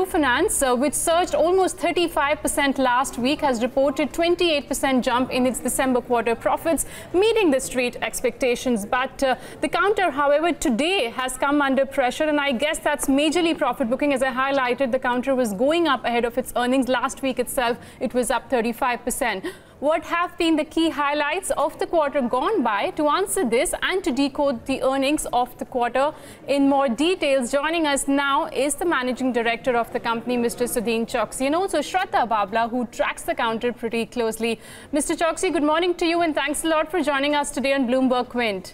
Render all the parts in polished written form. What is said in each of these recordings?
Gruh Finance, which surged almost 35% last week, has reported 28% jump in its December quarter profits, meeting the street expectations. But the counter, however, today has come under pressure, and I guess that's majorly profit booking. As I highlighted, the counter was going up ahead of its earnings. Last week itself, it was up 35%. What have been the key highlights of the quarter gone by? To answer this and to decode the earnings of the quarter in more details, joining us now is the Managing Director of the company, Mr. Sudhin Choksey, and also Shraddha Babla, who tracks the counter pretty closely. Mr. Choksey, good morning to you, and thanks a lot for joining us today on Bloomberg Quint.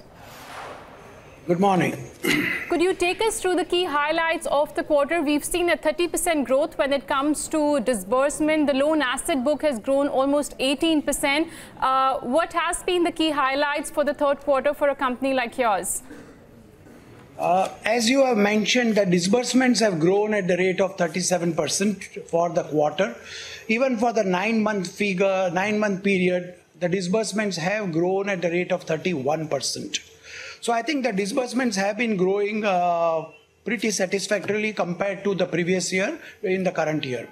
Good morning. Could you take us through the key highlights of the quarter? We've seen a 30% growth when it comes to disbursement. The loan asset book has grown almost 18%. What has been the key highlights for the third quarter for a company like yours? As you have mentioned, the disbursements have grown at the rate of 37% for the quarter. Even for the 9-month period, the disbursements have grown at the rate of 31%. So I think the disbursements have been growing pretty satisfactorily compared to the previous year in the current year.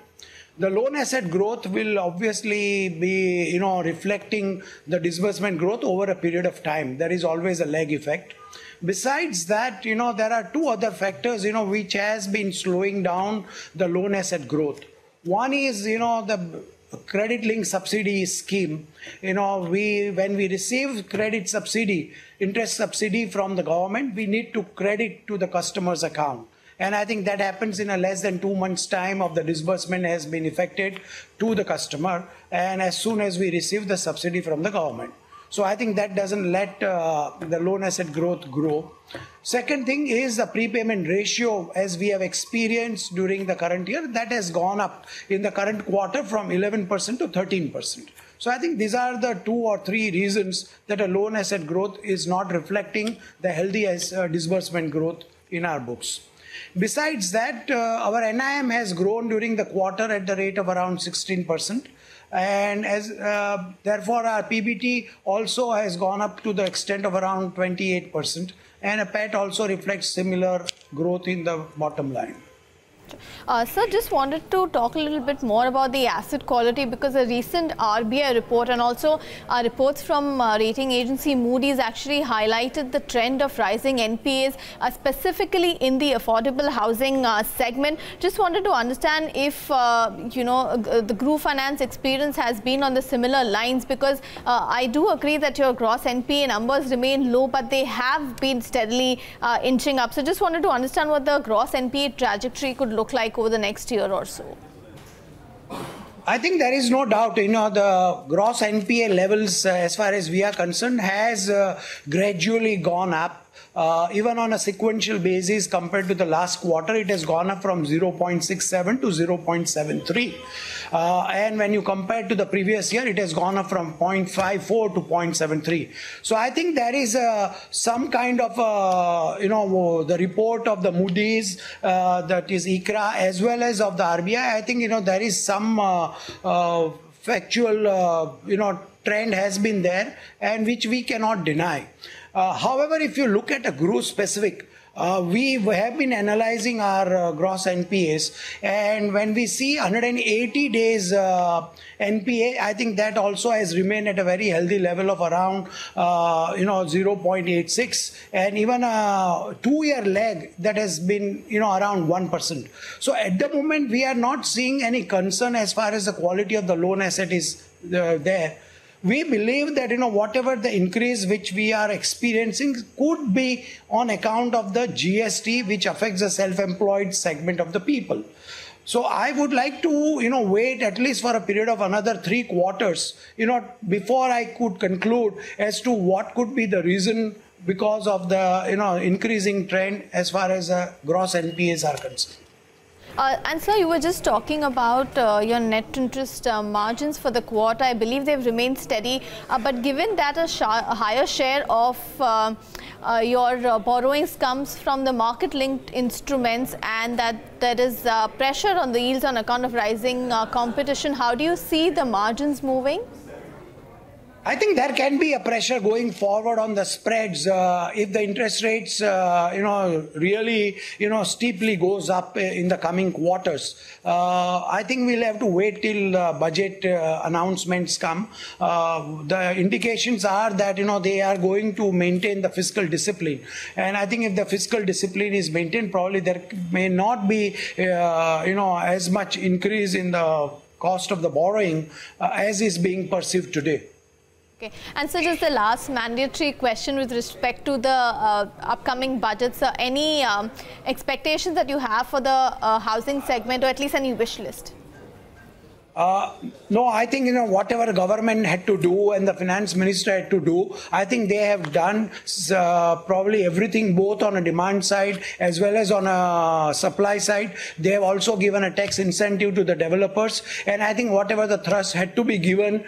The loan asset growth will obviously be, reflecting the disbursement growth over a period of time. There is always a lag effect. Besides that, there are two other factors, which has been slowing down the loan asset growth. One is, the credit link subsidy scheme. When we receive credit subsidy, interest subsidy from the government, we need to credit to the customer's account. And I think that happens in a less than 2 months' time of the disbursement has been effected to the customer, and as soon as we receive the subsidy from the government. So I think that doesn't let the loan asset growth grow. Second thing is the prepayment ratio, as we have experienced during the current year, that has gone up in the current quarter from 11% to 13%. So I think these are the 2 or 3 reasons that a loan asset growth is not reflecting the healthy disbursement growth in our books. Besides that, our NIM has grown during the quarter at the rate of around 16%. And therefore our PBT also has gone up to the extent of around 28%, and a PAT also reflects similar growth in the bottom line. Sir, just wanted to talk a little bit more about the asset quality, because a recent RBI report and also reports from rating agency Moody's actually highlighted the trend of rising NPAs, specifically in the affordable housing segment. Just wanted to understand if, the Gruh Finance experience has been on the similar lines, because I do agree that your gross NPA numbers remain low, but they have been steadily inching up. So just wanted to understand what the gross NPA trajectory could look like over the next year or so. I think there is no doubt, the gross NPA levels, as far as we are concerned, has gradually gone up. Even on a sequential basis compared to the last quarter, it has gone up from 0.67 to 0.73. And when you compare to the previous year, it has gone up from 0.54 to 0.73. So I think there is some kind of, the report of the Moody's, that is ICRA, as well as of the RBI. I think, there is some factual, trend has been there, and which we cannot deny. However, if you look at a Gruh specific, we have been analyzing our gross NPAs, and when we see 180 days NPA, I think that also has remained at a very healthy level of around 0.86, and even a 2-year lag that has been around 1%. So at the moment we are not seeing any concern as far as the quality of the loan asset is there. We believe that whatever the increase which we are experiencing could be on account of the GST, which affects the self-employed segment of the people. So I would like to wait at least for a period of another 3 quarters before I could conclude as to what could be the reason because of the increasing trend as far as gross NPAs are concerned. And sir, you were just talking about your net interest margins for the quarter. I believe they've remained steady, but given that a higher share of your borrowings comes from the market-linked instruments, and that there is pressure on the yields on account of rising competition, how do you see the margins moving? I think there can be a pressure going forward on the spreads if the interest rates, really, steeply goes up in the coming quarters. I think we'll have to wait till budget announcements come. The indications are that, they are going to maintain the fiscal discipline. And I think if the fiscal discipline is maintained, probably there may not be, as much increase in the cost of the borrowing as is being perceived today. Okay. And so just the last mandatory question with respect to the upcoming budget. So any expectations that you have for the housing segment, or at least any wish list? No, I think, whatever government had to do and the finance minister had to do, I think they have done probably everything, both on a demand side as well as on a supply side. They have also given a tax incentive to the developers. And I think whatever the thrust had to be given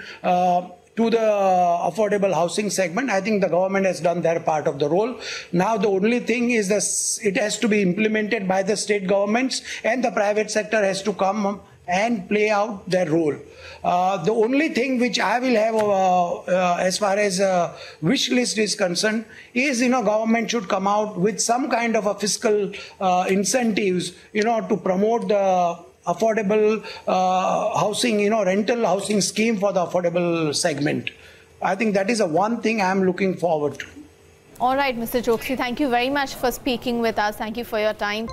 to the affordable housing segment, I think the government has done their part of the role. Now the only thing is that it has to be implemented by the state governments, and the private sector has to come and play out their role. The only thing which I will have as far as wish list is concerned is, government should come out with some kind of a fiscal incentives, to promote the affordable housing, rental housing scheme for the affordable segment. I think that is the one thing I am looking forward to. All right, Mr. Choksey, thank you very much for speaking with us. Thank you for your time.